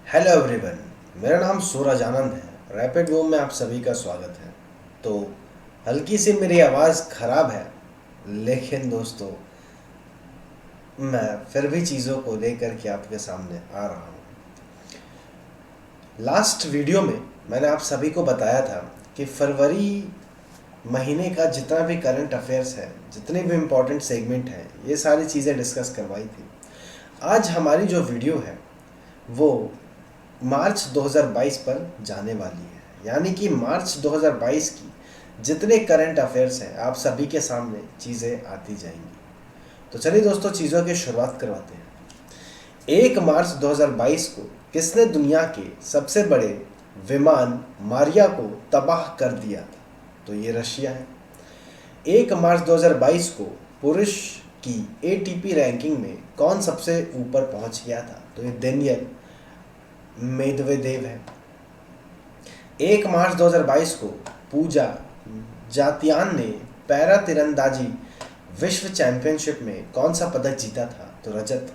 Hello everyone. मेरा नाम सूरज आनंद है। रैपिड वूम में आप सभी का स्वागत है। तो हल्की सी मेरी आवाज़ ख़राब है, लेकिन दोस्तों मैं फिर भी चीज़ों को लेकर के आपके सामने आ रहा हूँ। लास्ट वीडियो में मैंने आप सभी को बताया था कि फरवरी महीने का जितना भी करंट अफेयर्स है, जितने भी इम्पोर्टेंट सेगमेंट हैं, ये सारी चीज़ें डिस्कस करवाई थी। आज हमारी जो वीडियो है वो मार्च 2022 पर जाने वाली है, यानी कि मार्च 2022 की जितने करंट अफेयर्स हैं आप सभी के सामने चीज़ें आती जाएंगी। तो चलिए दोस्तों चीज़ों की शुरुआत करवाते हैं। 1 मार्च 2022 को किसने दुनिया के सबसे बड़े विमान मारिया को तबाह कर दिया था? तो ये रशिया है। 1 मार्च 2022 को पुरुष की एटीपी रैंकिंग में कौन सबसे ऊपर पहुंच गया था? तो ये डेनियल मेदवेदेव है। 1 मार्च 2022 को पूजा जातियान ने पैरा तीरंदाजी विश्व चैंपियनशिप में कौन सा पदक जीता था? तो रजत।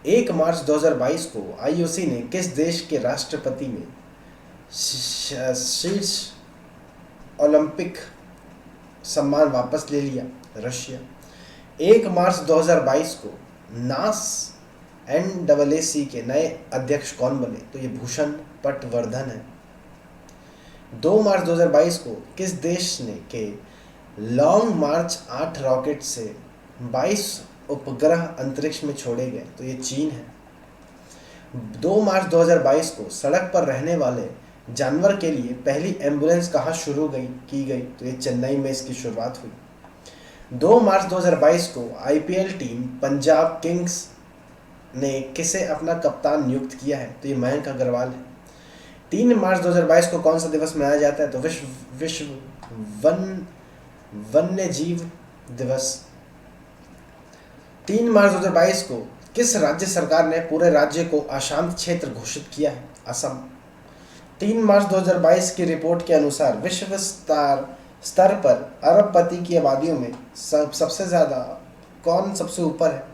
1 मार्च 2022 को आईओसी ने किस देश के राष्ट्रपति में शीर्ष ओलंपिक सम्मान वापस ले लिया? रशिया। 1 मार्च 2022 को नास NAAC के नए अध्यक्ष कौन बने? तो ये भूषण पटवर्धन है। 2 मार्च 2022 को किस देश ने के लॉन्ग मार्च 8 रॉकेट से 22 उपग्रह अंतरिक्ष में छोड़े गए? तो ये चीन है। 2 मार्च 2022 को सड़क पर रहने वाले जानवर के लिए पहली एम्बुलेंस कहाँ शुरू की गई? तो ये चेन्नई में इसकी शुरुआत हुई। 2 मार्च 2022 को IPL टीम पंजाब किंग्स ने किसे अपना कप्तान नियुक्त किया है? तो ये मयंक अग्रवाल है। 3 मार्च 2022 को कौन सा दिवस मनाया जाता है? तो विश्व वन्य जीव दिवस। 3 मार्च 2022 को किस राज्य सरकार ने पूरे राज्य को अशांत क्षेत्र घोषित किया है? असम। 3 मार्च 2022 की रिपोर्ट के अनुसार विश्व स्तर पर अरबपति की आबादियों में सबसे ज़्यादा कौन सबसे ऊपर है?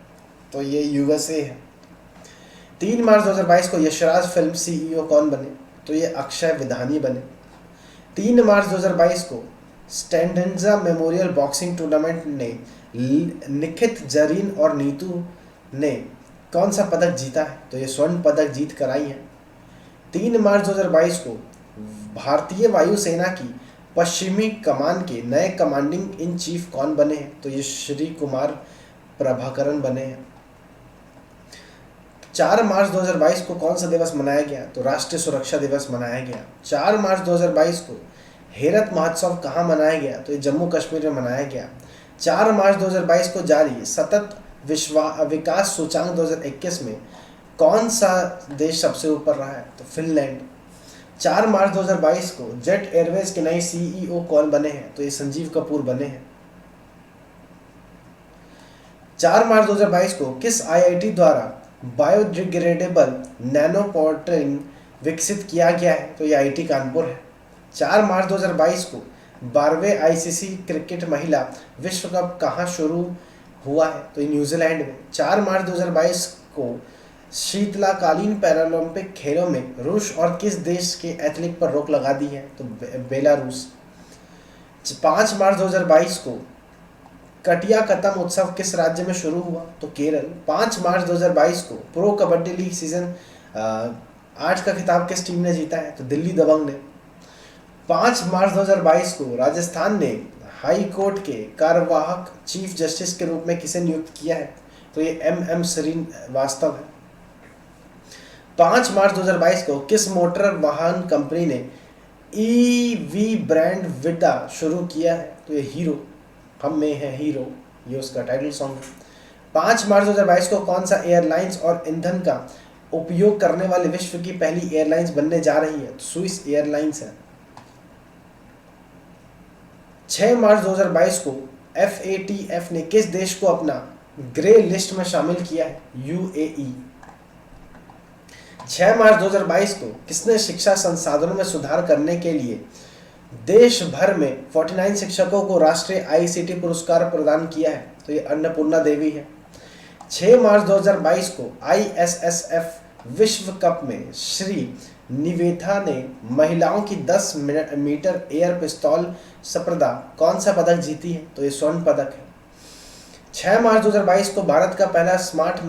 तो ये USA है। 3 मार्च 2022 को यशराज फिल्म CEO कौन बने? तो ये अक्षय विधानी बने। 3 मार्च 2022 को स्टैंडेंजा मेमोरियल बॉक्सिंग टूर्नामेंट ने निखित जरीन और नीतू ने कौन सा पदक जीता है? तो ये स्वर्ण पदक जीत कर आई है। 3 मार्च 2022 को भारतीय वायुसेना की पश्चिमी कमान के नए कमांडिंग इन चीफ कौन बने हैं? तो ये श्री कुमार प्रभाकरन बने हैं। 4 मार्च 2022 को कौन सा दिवस मनाया गया? तो राष्ट्रीय सुरक्षा दिवस मनाया गया। 4 मार्च 2022 को हेरत महोत्सव कहाँ मनाया गया? तो ये जम्मू कश्मीर में मनाया गया। 4 मार्च 2022 को जारी सतत विकास सूचांक 2021 में कौन सा देश सबसे ऊपर रहा है? तो फिनलैंड। 4 मार्च 2022 को जेट एयरवेज के नए CEO कौन बने हैं? तो ये संजीव कपूर बने हैं। 4 मार्च 2022 को किस IIT द्वारा बायोडिग्रेडेबल नैनो पोर्टलिंग विकसित किया गया है? तो ये IIT कानपुर है। 4 मार्च 2022 को 12वें ICC क्रिकेट महिला विश्व कप कहाँ शुरू हुआ है? तो ये न्यूजीलैंड में। 4 मार्च 2022 को शीतकालीन पैरालंपिक खेलों में रूस और किस देश के एथलीट पर रोक लगा दी है? तो बेलारूस। 5 मार्च 2022 को कटिया कतम उत्सव किस राज्य में शुरू हुआ? तो केरल। 5 मार्च 2022 को प्रो कबड्डी लीग सीजन 8 का खिताब किस टीम ने जीता है? तो दिल्ली दबंग ने। 5 मार्च 2022 को राजस्थान ने हाई कोर्ट के कार्यवाहक चीफ जस्टिस के रूप में किसे नियुक्त किया है? तो ये MM श्रीवास्तव है। 5 मार्च 2022 को किस मोटर वाहन कंपनी ने EV ब्रांड विदा शुरू किया है? तो ये हीरो, हम में है हीरो, ये उसका टाइटल सॉन्ग है। 5 मार्च 2022 को कौन सा एयरलाइंस और ईंधन का उपयोग करने वाले विश्व की पहली एयरलाइंस बनने जा रही है? तो स्विस एयरलाइंस है। 6 मार्च 2022 को FATF ने किस देश को अपना ग्रे लिस्ट में शामिल किया है? UAE। 6 मार्च 2022 को किसने शिक्षा संसाधनों में सुधार करने के लिए देश भर में 49 शिक्षकों को राष्ट्रीय ICT पुरस्कार प्रदान किया है? तो ये अन्नपूर्णा देवी है। 6 मार्च 2022 को ISSF विश्व कप में श्री निवेथा ने महिलाओं की 10 मीटर एयर पिस्तौल स्पर्धा कौन सा पदक जीती है? तो ये स्वर्ण पदक है। 6 मार्च 2022 को भारत का पहला smart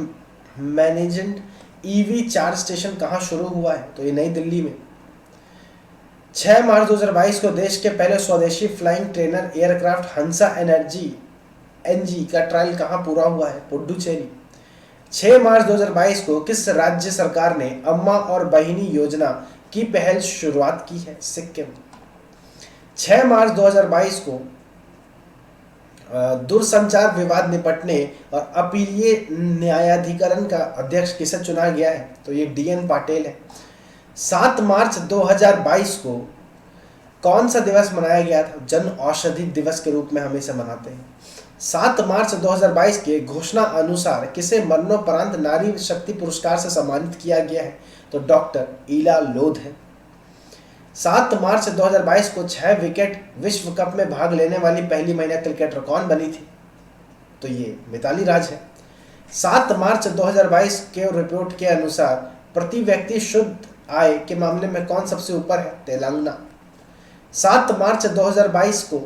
managed EV charge station कहाँ शुरू हुआ है? तो ये नई दिल्ली में। 6 मार्च 2022 को देश के पहले स्वदेशी फ्लाइंग ट्रेनर एयरक्राफ्ट हंसा एनर्जी एनजी का ट्रायल कहाँ पूरा हुआ है? पुडुचेरी। 6 मार्च 2022 को किस राज्य सरकार ने अम्मा और बहिनी योजना की पहल शुरुआत की है? सिक्किम। 6 मार्च 2022 को दूरसंचार विवाद निपटने और अपीलीय न्यायाधिकरण का अध्यक्ष किसे चुना गया है? तो ये DN पाटिल है। 7 मार्च 2022 को कौन सा दिवस मनाया गया था? जन औषधि दिवस के रूप में हम इसे मनाते हैं। 7 मार्च 2022 के घोषणा अनुसार किसे मरणोपरांत नारी शक्ति पुरस्कार से सम्मानित किया गया है? तो डॉक्टर ईला लोध है। 7 मार्च 2022 को 6 विकेट विश्व कप में भाग लेने वाली पहली महिला क्रिकेटर कौन बनी थी? तो ये मिताली राज है। 7 मार्च 2022 के रिपोर्ट के अनुसार प्रति व्यक्ति शुद्ध आय के मामले में कौन सबसे ऊपर है? तेलंगाना। 7 मार्च 2022 को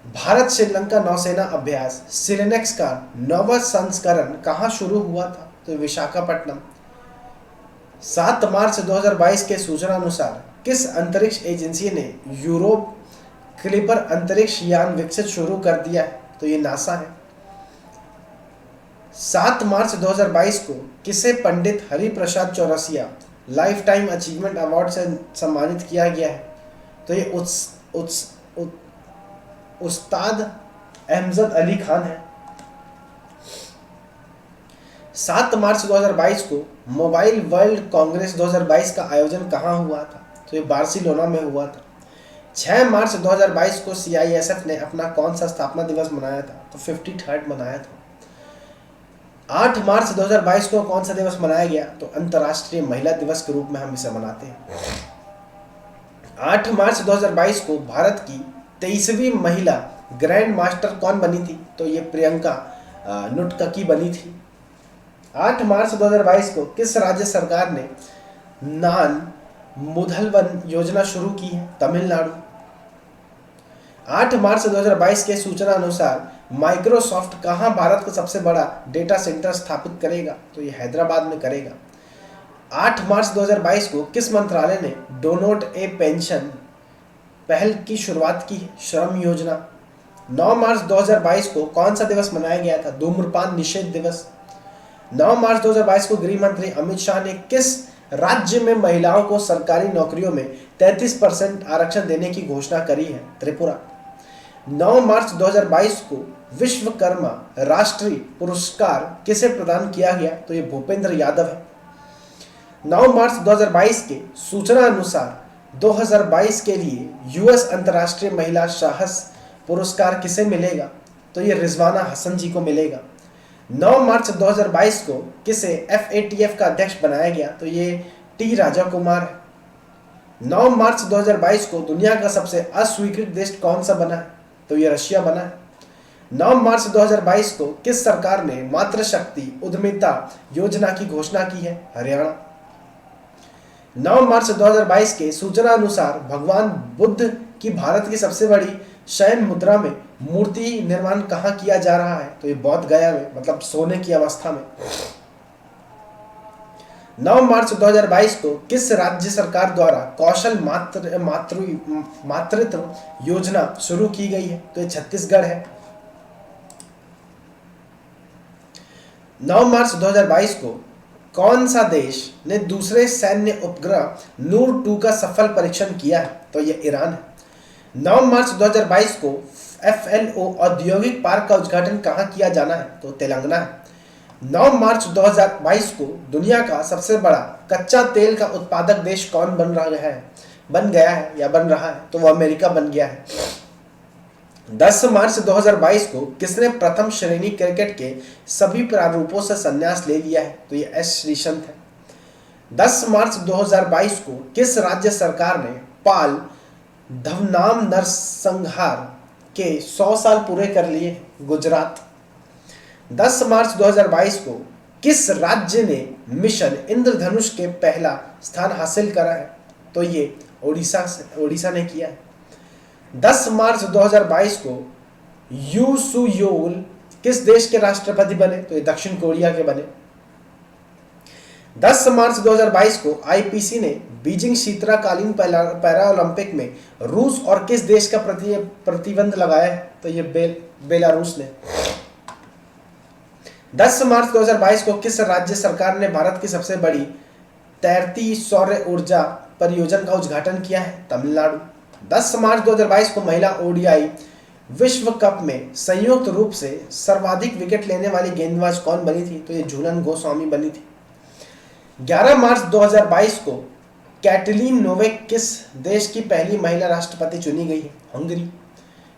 भारत श्रीलंका नौसेना अभ्यास सिलेनेक्स का नवा संस्करण कहाँ शुरू हुआ था? तो विशाखापट्टनम। 7 मार्च 2022 के सूचना अनुसार किस अंतरिक्ष एजेंसी ने यूरोप क्लिपर अंतरिक्ष यान विकसित शुरू कर दिया है? तो ये नासा है। 7 मार्च 2022 को किसे Pandit Hariprasad Chaurasia lifetime achievement award से सम्मानित किया गया है? तो ये उस्ताद अहमद अली खान है। 7 मार्च 2022 को मोबाइल वर्ल्ड कांग्रेस 2022 का आयोजन कहाँ हुआ था? तो ये बार्सिलोना में हुआ था। 6 मार्च 2022 को CISF ने अपना कौन सा स्थापना दिवस मनाया था? तो 53rd मनाया था। 8 मार्च 2022 को कौन सा दिवस मनाया गया? तो अंतर्राष्ट्रीय महिला दिवस के रूप में हम इसे मनाते हैं। 8 मार्च 2022 को भारत की 23वीं महिला ग्रैंड मास्टर कौन बनी थी? तो ये प्रियंका नुटककी बनी थी। 8 मार्च 2022 को किस राज्य सरकार ने नान मुधलवन योजना शुरू की है? तमिलनाडु। 8 मार्च 2022 के सूचना अनुसार माइक्रोसॉफ्ट कहां भारत का सबसे बड़ा डेटा सेंटर स्थापित करेगा? तो ये हैदराबाद में करेगा। 8 मार्च 2022 को किस मंत्रालय ने डोनोट ए पेंशन पहल की शुरुआत की? श्रम योजना। 9 मार्च 2022 को कौन सा दिवस मनाया गया था? धूम्रपान निषेध दिवस। 9 मार्च 2022 को गृह मंत्री अमित शाह ने किस राज्य में महिलाओं को सरकारी नौकरियों में 33% आरक्षण देने की घोषणा करी है? त्रिपुरा। 9 मार्च 2022 को विश्वकर्मा राष्ट्रीय पुरस्कार किसे प्रदान किया गया? तो ये भूपेंद्र यादव है। 9 मार्च 2022 के सूचना अनुसार 2022 के लिए US अंतर्राष्ट्रीय महिला साहस पुरस्कार किसे मिलेगा? तो ये रिजवाना हसन जी को मिलेगा। 9 मार्च 2022 को किसे FATF का अध्यक्ष बनाया गया? तो ये T राजा कुमार है। 9 मार्च 2022 को दुनिया का सबसे अस्वीकृत देश कौन सा बना है? तो ये रशिया बना है। 9 मार्च 2022 को किस सरकार ने मातृशक्ति उद्यमिता योजना की घोषणा की है? हरियाणा। 9 मार्च 2022 के सूचना अनुसार भगवान बुद्ध की भारत की सबसे बड़ी शयन मुद्रा में मूर्ति निर्माण कहाँ किया जा रहा है? तो ये बोध गया में, मतलब सोने की अवस्था में। 9 मार्च 2022 को किस राज्य सरकार द्वारा कौशल मातृत्व योजना शुरू की गई है? तो ये छत्तीसगढ़ है। 9 मार्च 2022 को कौन सा देश ने दूसरे सैन्य उपग्रह नूर 2 का सफल परीक्षण किया है? तो ये ईरान है। 9 मार्च 2022 को FLO औद्योगिक पार्क का उद्घाटन कहाँ किया जाना है? तो तेलंगाना है। 9 मार्च 2022 को दुनिया का सबसे बड़ा कच्चा तेल का उत्पादक देश कौन बन गया है? तो वो अमेरिका बन गया है। 10 मार्च 2022 को किसने प्रथम श्रेणी क्रिकेट के सभी प्रारूपों से संन्यास ले लिया है? तो ये S श्रीसंत है। 10 मार्च 2022 को किस राज्य सरकार ने पाल धवनाम नरसंहार के 100 साल पूरे कर लिए? गुजरात। 10 मार्च 2022 को किस राज्य ने मिशन इंद्रधनुष के पहला स्थान हासिल करा है? तो ये ओडिशा ने किया है। 10 मार्च 2022 को यू सू योल किस देश के राष्ट्रपति बने? तो ये दक्षिण कोरिया के बने। 10 मार्च 2022 को आईपीसी ने बीजिंग शीतकालीन पैरा ओलंपिक में रूस और किस देश का प्रतिबंध लगाया है? तो ये बेलारूस ने। 10 मार्च 2022 को किस राज्य सरकार ने भारत की सबसे बड़ी तैरती सौर ऊर्जा परियोजना का उद्घाटन किया है? तमिलनाडु। 10 मार्च 2022 को महिला ओडीआई विश्व कप में संयुक्त रूप से सर्वाधिक विकेट लेने वाली गेंदबाज कौन बनी थी? तो ये झूलन गोस्वामी बनी थी। 11 मार्च 2022 को कैटलीन नोवेक किस देश की पहली महिला राष्ट्रपति चुनी गई है? हंगरी।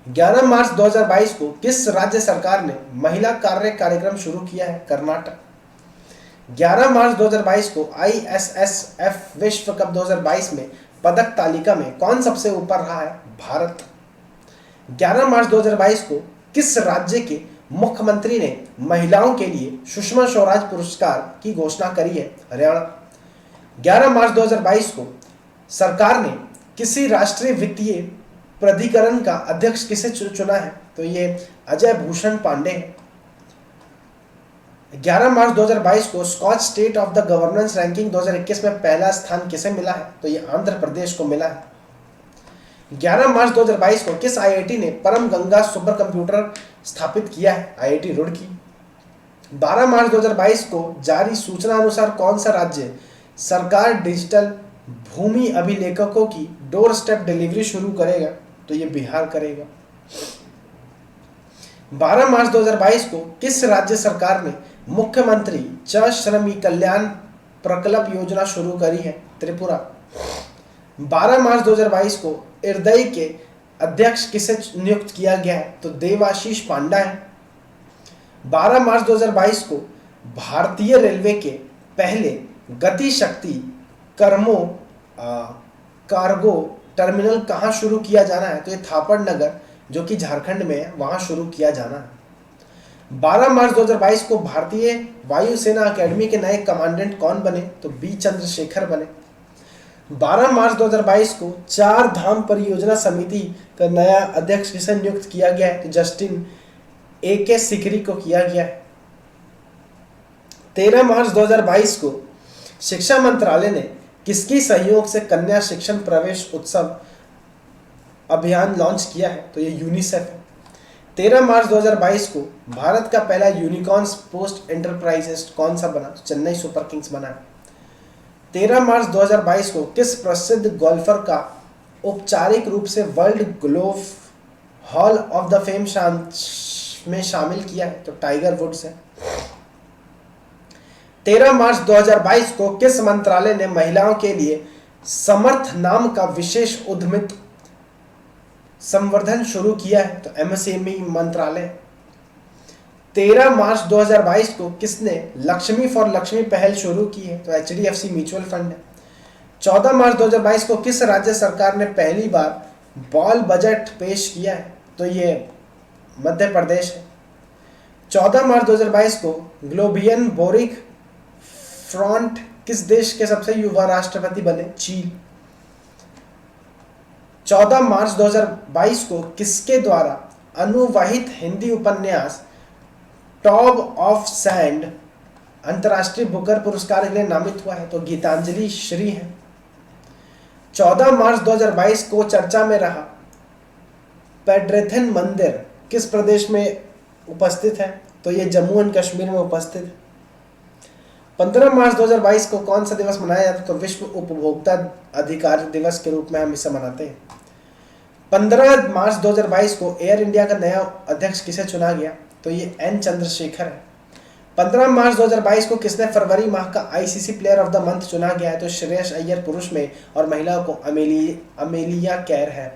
11 मार्च 2022 को किस राज्य सरकार ने महिला कार्य कार्यक्रम शुरू किया है? कर्नाटक। 11 मार्च 2022 को आईएसएसएफ विश्व कप 2022 में पदक तालिका में कौन सबसे ऊपर रहा है? भारत। 11 मार्च 2022 को किस राज्य के मुख्यमंत्री ने महिलाओं के लिए सुषमा स्वराज पुरस्कार की घोषणा करी है? हरियाणा। 11 मार्च 2022 को सरकार ने किसी राष्ट्रीय वित्तीय प्राधिकरण का अध्यक्ष किसे चुना है? तो ये अजय भूषण पांडे है। 11 मार्च 2022 को Skoch state of the governance ranking 2021 में पहला स्थान किसे मिला है? तो ये आंध्र प्रदेश को मिला है। 11 मार्च 2022 को किस आईआईटी ने परम गंगा सुपर कंप्यूटर स्थापित किया है? आईआईटी रुड़की। 12 मार्च 2022 को जारी सूचना अनुसार कौन सा राज्य सरकार डिजिटल भूमि अभिलेखों की डोर स्टेप डिलीवरी शुरू करेगा? तो ये बिहार करेगा। 12 मार्च 2022 को किस राज्य सरकार ने मुख्यमंत्री च श्रमिक कल्याण प्रकल्प योजना शुरू करी है? त्रिपुरा। 12 मार्च 2022 को हृदय के अध्यक्ष किसे नियुक्त किया गया है? तो देवाशीष पांडा है। 12 मार्च 2022 को भारतीय रेलवे के पहले गति शक्ति कार्गो टर्मिनल कहाँ शुरू किया जाना है? तो ये थापड़ नगर जो कि झारखंड में है वहां शुरू किया जाना है। 12 मार्च 2022 को भारतीय वायुसेना अकेडमी के नए कमांडेंट कौन बने? तो बी चंद्रशेखर बने। 12 मार्च 2022 को चार धाम परियोजना समिति का नया अध्यक्ष किसे नियुक्त किया गया है? तो जस्टिन ए.के. सिकरी को किया गया है। 13 मार्च 2022 को शिक्षा मंत्रालय ने किसकी सहयोग से कन्या शिक्षण प्रवेश उत्सव अभियान लॉन्च किया है? तो ये यूनिसेफ है। 13 मार्च 2022 को भारत का पहला यूनिकॉर्न पोस्ट एंटरप्राइजेस कौन सा बना? चेन्नई सुपर किंग्स बना है। 13 मार्च 2022 को किस प्रसिद्ध गोल्फर का औपचारिक रूप से world golf hall of the fame में शामिल किया है? तो टाइगर वुड्स है। 13 मार्च 2022 को किस मंत्रालय ने महिलाओं के लिए समर्थ नाम का विशेष उद्यमित संवर्धन शुरू किया है? तो एमएसएमई मंत्रालय। 13 मार्च 2022 को किसने लक्ष्मी फॉर लक्ष्मी पहल शुरू की है? तो एचडीएफसी म्यूचुअल फंड है। 14 मार्च 2022 को किस राज्य सरकार ने पहली बार बॉल बजट पेश किया है? तो ये मध्य प्रदेश है। 14 मार्च 2022 को ग्लोबियन बोरिक फ्रॉन्ट किस देश के सबसे युवा राष्ट्रपति बने? चीन। 14 मार्च 2022 को किसके द्वारा अनुवाहित हिंदी उपन्यास टॉब ऑफ सैंड अंतर्राष्ट्रीय बुकर पुरस्कार के लिए नामित हुआ है? तो गीतांजलि श्री है। 14 मार्च 2022 को चर्चा में रहा पेड्रेथन मंदिर किस प्रदेश में उपस्थित है? तो ये जम्मू एंड कश्मीर में उपस्थित है। 15 मार्च 2022 को कौन सा दिवस मनाया जाता है? तो विश्व उपभोक्ता अधिकार दिवस के रूप में हम इसे मनाते हैं। 15 मार्च 2022 को एयर इंडिया का नया अध्यक्ष किसे चुना गया? तो ये एन चंद्रशेखर है। 15 मार्च 2022 को किसने फरवरी माह का ICC player of the month चुना गया है? तो श्रेयस अय्यर पुरुष में और महिलाओं को अमेलिया कैर है।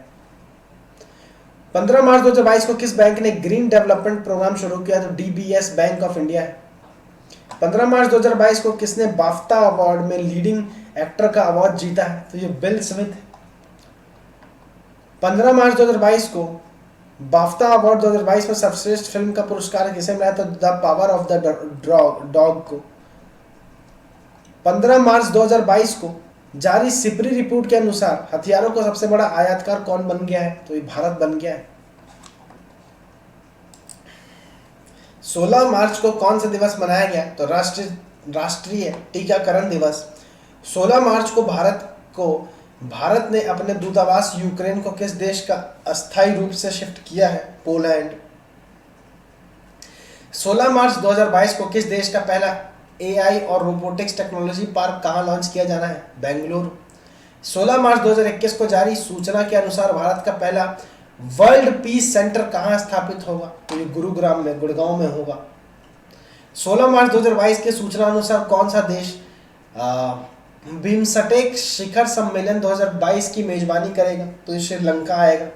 15 मार्च 2022 को किस बैंक ने ग्रीन डेवलपमेंट प्रोग्राम शुरू किया? तो डीबीएस बैंक ऑफ इंडिया है। 15 मार्च 2022 को किसने बाफ्टा अवार्ड में लीडिंग एक्टर का अवार्ड जीता है? तो ये विल स्मिथ है। 15 मार्च 2022 को बाफ्टा अवार्ड 2022 में सर्वश्रेष्ठ फिल्म का पुरस्कार किसे मिला? तो the power of the dog को। 15 मार्च 2022 को जारी सिपरी रिपोर्ट के अनुसार हथियारों का सबसे बड़ा आयातकार कौन बन गया है? तो ये भारत बन गया है। 16 मार्च को कौन सा दिवस मनाया गया? तो राष्ट्रीय टीकाकरण दिवस। 16 मार्च को भारत ने अपने दूतावास यूक्रेन को किस देश का अस्थायी रूप से शिफ्ट किया है? पोलैंड। 16 मार्च 2022 को किस देश का पहला एआई और रोबोटिक्स टेक्नोलॉजी पार्क कहाँ लॉन्च किया जाना है? बेंगलुरु। 16 मार्च 2021 को जारी सूचना के अनुसार भारत का पहला वर्ल्ड पीस सेंटर कहाँ स्थापित होगा? तो ये गुरुग्राम में, गुड़गांव में होगा। 16 मार्च 2022 के सूचना अनुसार कौन सा देश बिम्स्टेक शिखर सम्मेलन 2022 की मेजबानी करेगा? तो ये श्रीलंका आएगा।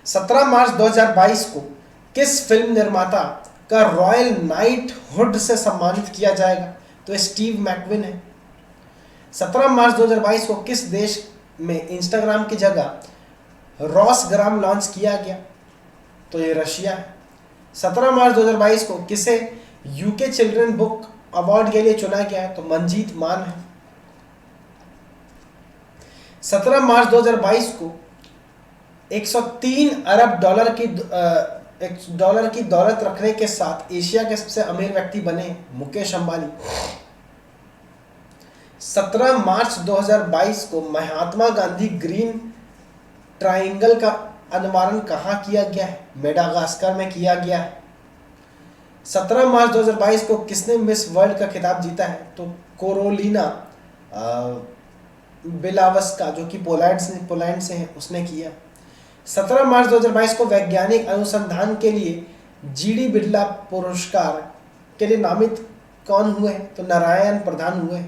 17 मार्च 2022 को किस फिल्म निर्माता का रॉयल नाइटहुड से सम्मानित किया जाएगा? तो स्टीव मैकविन है। 17 मार्च 2022 को किस देश में इंस्टाग्राम की जगह रॉसग्राम लॉन्च किया गया? तो ये रशिया है। 17 मार्च 2022 को किसे यूके चिल्ड्रन बुक अवार्ड के लिए चुना गया है? तो मंजीत मान है। 17 मार्च 2022 को 103 अरब डॉलर की दौलत रखने के साथ एशिया के सबसे अमीर व्यक्ति बने मुकेश अंबानी। 17 मार्च 2022 को महात्मा गांधी ग्रीन ट्रायंगल का अनावरण कहाँ किया गया है? मेडागास्कर में किया गया है। 17 मार्च 2022 को किसने मिस वर्ल्ड का खिताब जीता है? तो कोरोलिना बिलावस्का, जो कि पोलैंड से है, उसने किया। 17 मार्च 2022 को वैज्ञानिक अनुसंधान के लिए जीडी बिरला पुरस्कार के लिए नामित कौन हुए? तो नारायण प्रधान हुए।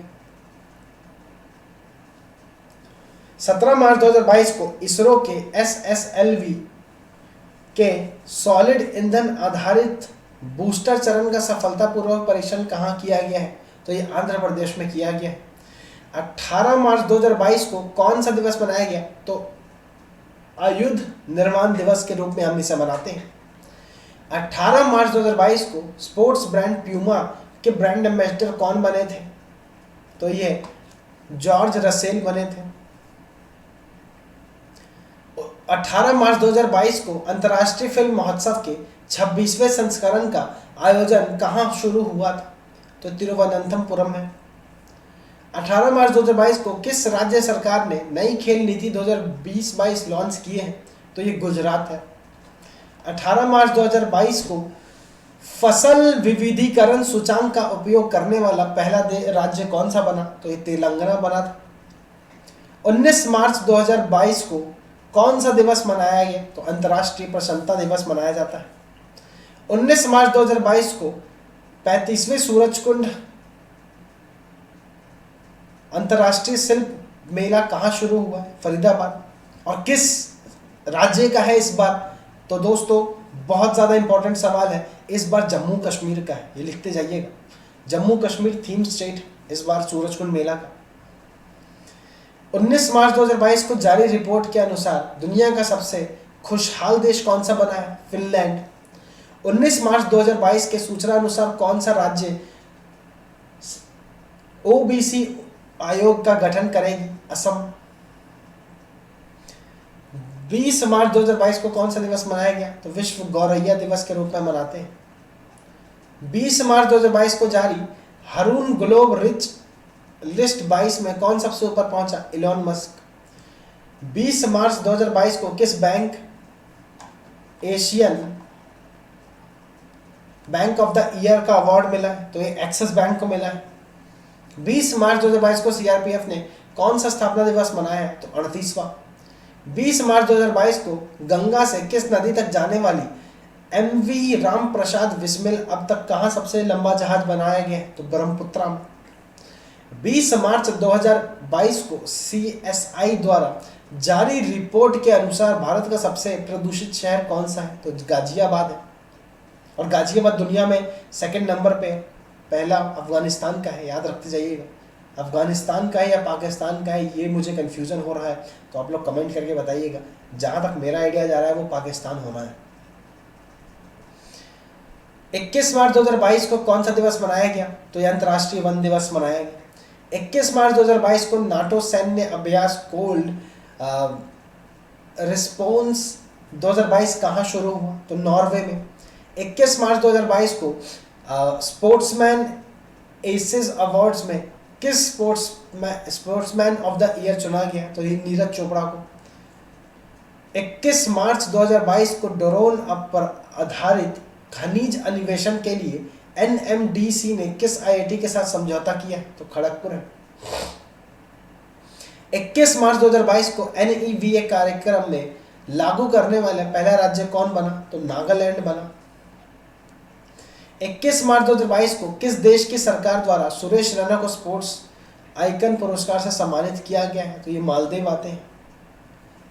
17 मार्च 2022 को इसरो के SSLV के सॉलिड ईंधन आधारित बूस्टर चरण का सफलतापूर्वक परीक्षण कहाँ किया गया है? तो ये आंध्र प्रदेश में किया गया है। 18 मार्च 2022 को कौन सा दिवस मनाया गया? तो आयुध निर्माण दिवस के रूप में हम इसे मनाते हैं। 18 मार्च 2022 को स्पोर्ट्स ब्रांड प्यूमा के ब्रांड एम्बेसडर कौन बने थे? तो ये जॉर्ज रसेल बने थे। 18 मार्च 2022 को अंतर्राष्ट्रीय फिल्म महोत्सव के 26वें संस्करण का आयोजन कहाँ शुरू हुआ था? तो तिरुवनंतपुरम में। 18 मार्च 2022 को किस राज्य सरकार ने नई खेल नीति 2020-22 लॉन्च की है? तो ये गुजरात है। 18 मार्च 2022 को फसल विविधीकरण सूचांक का उपयोग करने वाला पहला राज्य कौन सा बना? तो ये तेलंगाना बना था। 19 मार्च 2022 को कौन सा दिवस मनाया गया? तो अंतर्राष्ट्रीय प्रसन्नता दिवस मनाया जाता है। 19 मार्च 2022 को 35वें सूरजकुंड अंतर्राष्ट्रीय शिल्प मेला कहाँ शुरू हुआ है? फरीदाबाद। और किस राज्य का है इस बार? तो दोस्तों बहुत ज़्यादा इंपॉर्टेंट सवाल है, इस बार जम्मू कश्मीर का है, ये लिखते जाइएगा। जम्मू कश्मीर थीम स्टेट इस बार सूरजकुंड मेला का। 19 मार्च 2022 को जारी रिपोर्ट के अनुसार दुनिया का सबसे खुशहाल देश कौन सा बना है? फिनलैंड। 19 मार्च 2022 के सूचना अनुसार कौन सा राज्य ओबीसी आयोग का गठन करेगी? असम। 20 मार्च 2022 को कौन सा दिवस मनाया गया? तो विश्व गौरैया दिवस के रूप में मनाते हैं। 20 मार्च 2022 को जारी हारून ग्लोब रिच लिस्ट 22 में कौन सबसे ऊपर पहुंचा? Elon Musk. 20 मार्च 2022 को किस bank Asian bank of the year का अवार्ड मिला है? तो ये एक्सिस बैंक को मिला है। 20 मार्च 2022 को सीआरपीएफ ने कौन सा स्थापना दिवस मनाया है? तो 38वां। 20 मार्च 2022 को गंगा से किस नदी तक जाने वाली एमवी राम प्रसाद बिस्मिल अब तक कहाँ सबसे लंबा जहाज बनाया गया है? तो ब्रह्मपुत्रा में। 20 मार्च 2022 को सीएसआई द्वारा जारी रिपोर्ट के अनुसार भारत का सबसे प्रदूषित शहर कौन सा है? तो गाजियाबाद है। और गाजियाबाद दुनिया में सेकंड नंबर पे, पहला अफगानिस्तान का है, याद रखते जाइएगा। अफगानिस्तान का है या पाकिस्तान का है, ये मुझे कन्फ्यूज़न हो रहा है, तो आप लोग कमेंट करके बताइएगा। जहाँ तक मेरा आइडिया जा रहा है वो पाकिस्तान होना है। 21 मार्च 2022 को कौन सा दिवस मनाया गया? तो यह अंतर्राष्ट्रीय वन दिवस मनाया गया। 21 मार्च 2022 को नाटो सैन्य अभ्यास कोल्ड रिस्पॉन्स 2022 कहाँ शुरू हुआ? तो नॉर्वे में। 21 मार्च 2022 को स्पोर्ट्समैन एसेस अवार्ड्स में किस स्पोर्ट्समैन ऑफ द ईयर चुना गया? तो ये नीरज चोपड़ा को। 21 मार्च 2022 को ड्रोन पर आधारित खनिज अन्वेषण के लिए एनएमडीसी ने किस आईआईटी के साथ समझौता किया? तो खड़गपुर है। 21 मार्च 2022 को एनईवीए कार्यक्रम में लागू करने वाला पहला राज्य कौन बना? तो नागालैंड बना। 21 मार्च 2022 को किस देश की सरकार द्वारा सुरेश रैना को स्पोर्ट्स आइकन पुरस्कार से सम्मानित किया गया है? तो ये मालदीव आते हैं।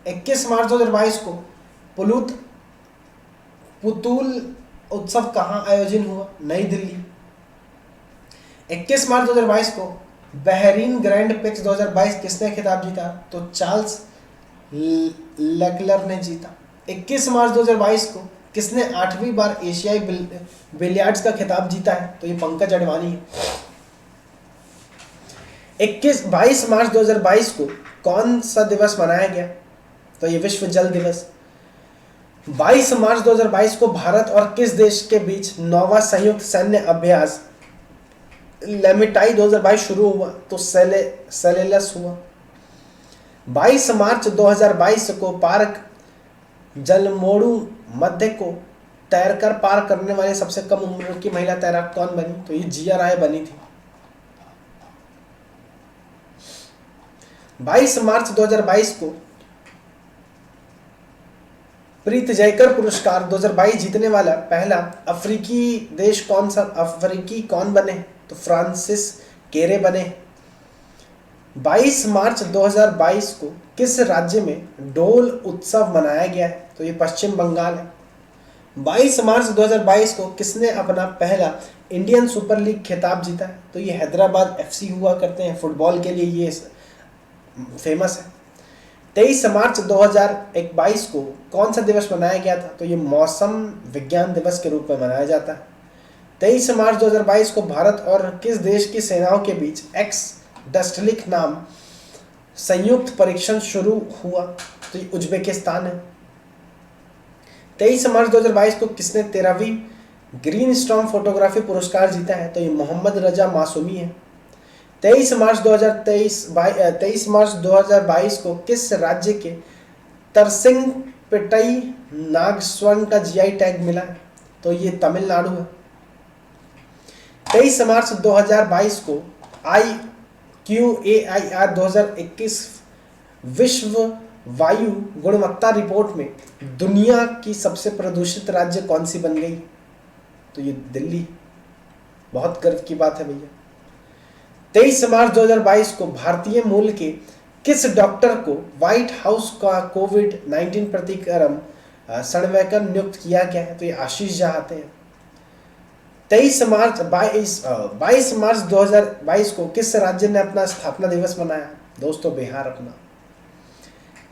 21 मार्च 2022 को पुतुल उत्सव कहाँ आयोजन हुआ? नई दिल्ली। 21 मार्च 2022 को बहरीन ग्रैंड प्रिक्स 2022 किसने खिताब जीता? तो चार्ल्स लेक्लर ने जीता। 21 मार्च 2022 को किसने 8वीं बार एशियाई बिलियर्ड्स का खिताब जीता है? तो ये पंकज अडवाणी है। 22 मार्च 2022 को कौन सा दिवस मनाया गया? तो ये विश्व जल दिवस। 22 मार्च 2022 को भारत और किस देश के बीच 9वां संयुक्त सैन्य अभ्यास लेमिटाई 2022 शुरू हुआ? तो सेलेलस हुआ। 22 मार्च 2022 को पार्क जलमोड़ू मध्य को तैरकर पार करने वाली सबसे कम उम्र की महिला तैराक कौन बनी? तो ये जिया राय बनी थी। 22 मार्च 2022 को प्रीत जयकर पुरस्कार 2022 जीतने वाला पहला अफ्रीकी देश कौन बने? तो फ्रांसिस केरे बने। 22 मार्च 2022 को किस राज्य में डोल उत्सव मनाया गया है? तो ये पश्चिम बंगाल है। 22 मार्च 2022 को किसने अपना पहला इंडियन सुपर लीग खिताब जीता है? तो ये हैदराबाद एफसी हुआ करते हैं, फुटबॉल के लिए ये फेमस है। 23 मार्च 2022 को कौन सा दिवस मनाया गया था? तो ये मौसम विज्ञान दिवस के रूप में मनाया जाता है। 23 मार्च 2022 को भारत और किस देश की सेनाओं के बीच एक्स डस्टलिक नाम संयुक्त परीक्षण शुरू हुआ? तो ये उज्बेकिस्तान है। 23 मार्च 2022 को किसने 13वीं ग्रीन स्टॉर्म फोटोग्राफी पुरस्कार जीता है? तो ये मोहम्मद रजा मासूमी है। 23 मार्च 2022 को किस राज्य के तरसिंग पिटई नागस्वर्ण का जीआई टैग मिला है? तो ये तमिलनाडु है। 23 मार्च 2022 को IQAIR 2021 विश्व वायु गुणवत्ता रिपोर्ट में दुनिया की सबसे प्रदूषित राज्य कौन सी बन गई? तो ये दिल्ली। बहुत गर्व की बात है भैया। 23 मार्च 2022 को भारतीय मूल के किस डॉक्टर को व्हाइट हाउस का कोविड-19 प्रतिक्रम संवेदक नियुक्त किया गया है? तो ये आशीष झा आते हैं। 22 मार्च 2022 को किस राज्य ने अपना स्थापना दिवस मनाया? दोस्तों बिहार अपना।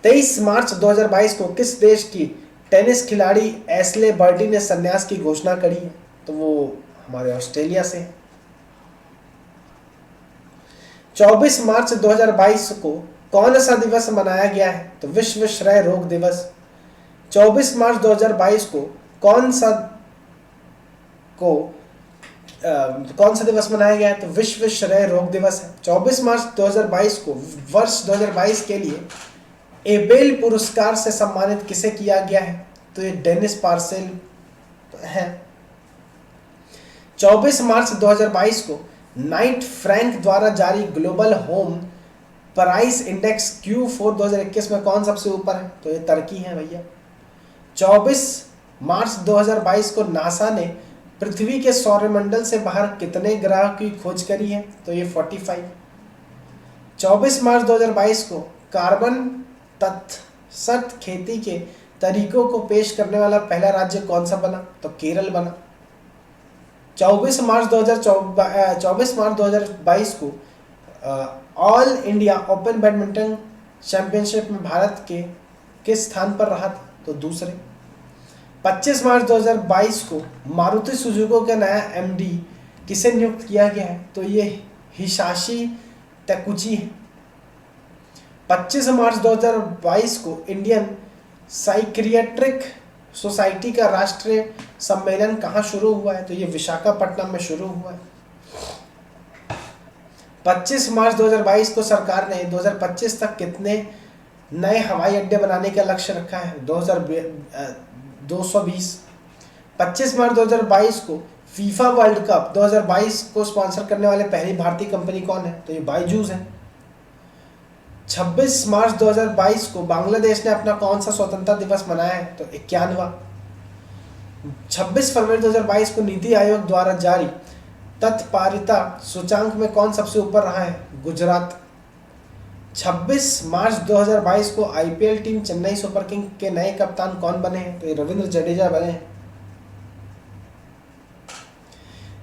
23 मार्च 2022 को किस देश की टेनिस खिलाड़ी एशले बर्टी ने संन्यास की घोषणा करी है? तो वो हमारे ऑस्ट्रेलिया से है। 24 मार्च 2022 को कौन सा दिवस मनाया गया है? तो विश्व क्षय रोग दिवस। 24 मार्च 2022 को कौन सा दिवस मनाया गया है? तो विश्व क्षय रोग दिवस है। 24 मार्च 2022 को वर्ष 2022 के लिए एबेल पुरस्कार से सम्मानित किसे किया गया है? तो ये डेनिस पार्सेल है। 24 मार्च 2022 को नाइट फ्रैंक द्वारा जारी global home price index Q4 2021 में कौन सबसे ऊपर है? तो ये तुर्की है भैया। 24 मार्च 2022 को नासा ने पृथ्वी के सौरमंडल से बाहर कितने ग्रह की खोज करी है? तो ये 45। 24 मार्च 2022 को कार्बन तत्सत खेती के तरीकों को पेश करने वाला पहला राज्य कौन सा बना? तो केरल बना। 24 मार्च 2022 को all India open badminton championship में भारत के किस स्थान पर रहा था? तो दूसरे। 25 मार्च 2022 को मारुति सुजुकी का नया एमडी किसे नियुक्त किया गया है? तो ये हिसाशी तकुची है। 25 मार्च 2022 को इंडियन साइकियाट्रिक सोसाइटी का राष्ट्रीय सम्मेलन कहाँ शुरू हुआ है? तो ये विशाखापट्टनम में शुरू हुआ है। 25 मार्च 2022 को सरकार ने 2025 तक कितने नए हवाई अड्डे बनाने का लक्ष्य रखा है? 220। 25 मार्च 2022 को फीफा वर्ल्ड कप 2022 को स्पॉन्सर करने वाले पहली भारतीय कंपनी कौन है? तो ये बायजूस है। 26 मार्च 2022 को बांग्लादेश ने अपना कौन सा स्वतंत्रता दिवस मनाया है? तो 51वां। 26 फरवरी 2022 को नीति आयोग द्वारा जारी तत्परता सूचांक में कौन सबसे ऊपर रहा है? गुजरात। 26 मार्च 2022 को IPL team Chennai super king के नए कप्तान कौन बने हैं? तो ये रविंद्र जडेजा बने हैं।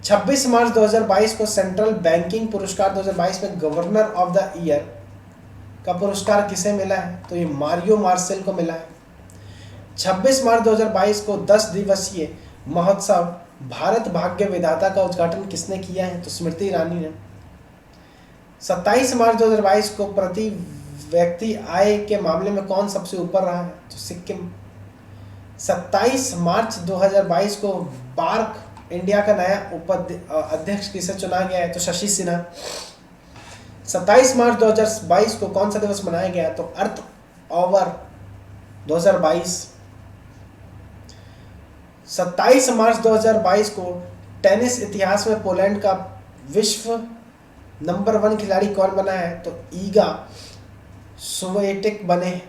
26 मार्च 2022 को सेंट्रल बैंकिंग पुरस्कार 2022 में गवर्नर ऑफ द ईयर का पुरस्कार किसे मिला है? तो ये मारियो मार्सेल को मिला है। 26 मार्च 2022 को 10 दिवसीय महोत्सव भारत भाग्य विधाता का उद्घाटन किसने किया है? तो स्मृति ईरानी ने। 27 मार्च 2022 को प्रति व्यक्ति आय के मामले में कौन सबसे ऊपर रहा है? तो सिक्किम। 27 मार्च 2022 को बार्क इंडिया का नया अध्यक्ष किसे चुना गया है? तो शशि सिन्हा। 27 मार्च 2022 को कौन सा दिवस मनाया गया है? तो अर्थ ओवर 2022। 27 मार्च 2022 को टेनिस इतिहास में पोलैंड का विश्व नंबर 1 खिलाड़ी कौन बना है? तो ईगा स्विएटेक बने।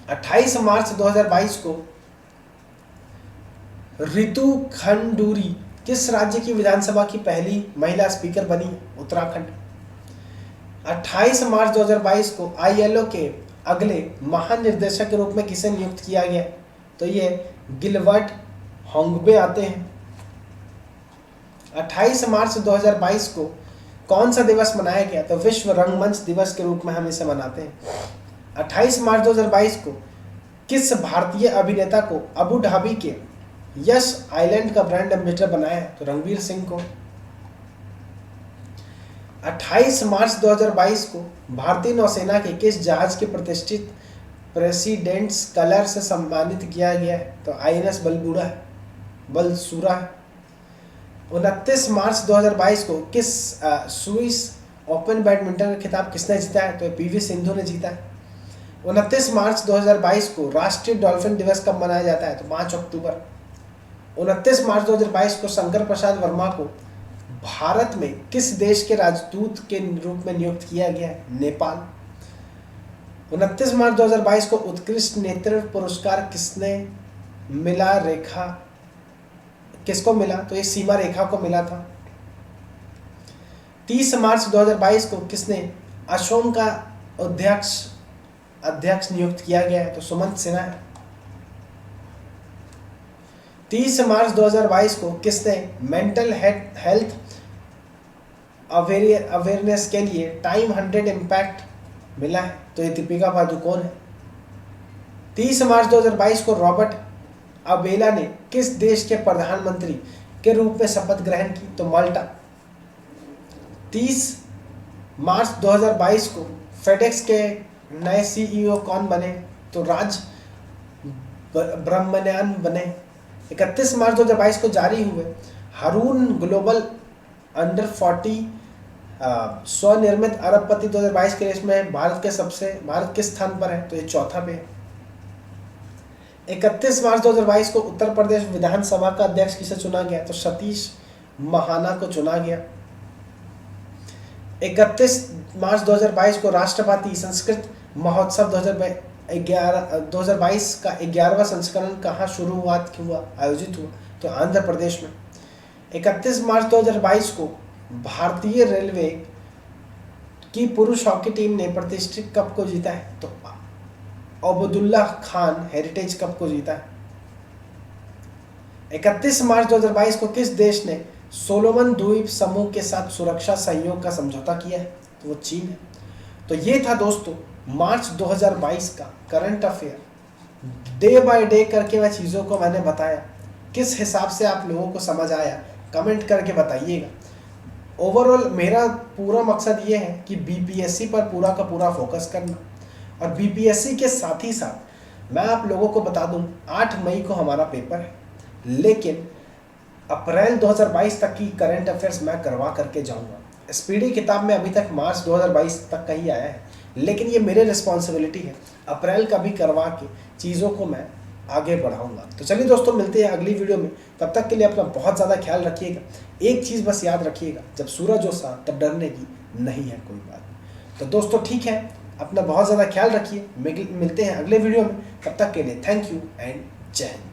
28 मार्च 2022 को रितु खंडूरी किस राज्य की विधानसभा की पहली महिला स्पीकर बनी? उत्तराखंड। 28 मार्च 2022 को आईएलओ के अगले महानिर्देशक के रूप में किसे नियुक्त किया गया? तो ये गिलबर्ट होंगबे आते हैं। 28 मार्च 2022 को कौन सा दिवस मनाया गया? तो विश्व रंगमंच दिवस के रूप में हम इसे मनाते हैं। 28 मार्च 2022 को किस भारतीय अभिनेता को अबू धाबी के यश आइलैंड का ब्रांड एम्बेसडर बनाया है? तो रणवीर सिंह को। 28 मार्च 2022 को भारतीय नौसेना के किस जहाज के प्रतिष्ठित प्रेसिडेंट्स कलर से सम्मानित किया गया है? तो आईएनएस बलसूरा है। 29 मार्च 2022 को किस स्विस ओपन बैडमिंटन का खिताब किसने जीता है? तो पीवी सिंधु ने जीता है। 29 मार्च 2022 को राष्ट्रीय डॉल्फिन दिवस कब मनाया जाता है? तो 5 अक्टूबर। 29 मार्च 2022 को शंकर प्रसाद वर्मा को भारत में किस देश के राजदूत के रूप में नियुक्त किया गया है? नेपाल। 29 मार्च 2022 को उत्कृष्ट नेतृत्व पुरस्कार किसको मिला? तो ये सीमा रेखा को मिला था। 30 मार्च 2022 को किसने असोम का अध्यक्ष नियुक्त किया गया है? तो सुमंत सिन्हा है। 30 मार्च 2022 को किसने मेंटल हेल्थ अवेयरनेस के लिए टाइम 100 इम्पैक्ट मिला है? तो ये दीपिका पादुकोण है। 30 मार्च 2022 को रॉबर्ट अबेला ने किस देश के प्रधानमंत्री के रूप में शपथ ग्रहण की? तो माल्टा। 30 मार्च 2022 को फेडेक्स के नए सीईओ कौन बने? तो राज ब्रह्मण्यन बने। 31 मार्च 2022 को जारी हुए हारून ग्लोबल अंडर 40 स्वनिर्मित अरबपति 2022 के रेस में भारत किस स्थान पर है? तो ये चौथा पे है। 31 मार्च 2022 को उत्तर प्रदेश विधानसभा का अध्यक्ष किसे चुना गया? तो सतीश महाना को चुना गया। 31 मार्च 2022 को राष्ट्रपति संस्कृत महोत्सव 2022 का 11वां संस्करण कहाँ आयोजित हुआ? तो आंध्र प्रदेश में। 31 मार्च 2022 को भारतीय रेलवे की पुरुष हॉकी टीम ने प्रतिष्ठित कप को जीता है? तो अब्दुल्ला खान हेरिटेज कप को जीता है। 31 मार्च 2022 को किस देश ने सोलोमन द्वीप समूह के साथ सुरक्षा सहयोग का समझौता किया है? तो वो चीन है। तो ये था दोस्तों मार्च 2022 का current affair day by day करके वह चीज़ों को मैंने बताया। किस हिसाब से आप लोगों को समझ आया कमेंट करके बताइएगा। ओवरऑल मेरा पूरा मकसद ये है कि बीपीएससी पर पूरा का पूरा फोकस करना, और बीपीएससी के साथ ही साथ मैं आप लोगों को बता दूं 8 मई को हमारा पेपर है, लेकिन अप्रैल 2022 तक की करंट अफेयर्स मैं करवा करके जाऊंगा। स्पीडी किताब में अभी तक मार्च 2022 तक का ही आया है, लेकिन ये मेरे रिस्पॉन्सिबिलिटी है अप्रैल का भी करवा के चीज़ों को मैं आगे बढ़ाऊंगा। तो चलिए दोस्तों, मिलते हैं अगली वीडियो में। तब तक के लिए अपना बहुत ज़्यादा ख्याल रखिएगा। एक चीज़ बस याद रखिएगा, जब सूरज हो सा तब डरने की नहीं है कोई बात। तो दोस्तों ठीक है, अपना बहुत ज़्यादा ख्याल रखिए। मिलते हैं अगले वीडियो में। तब तक के लिए थैंक यू एंड जय हिंद।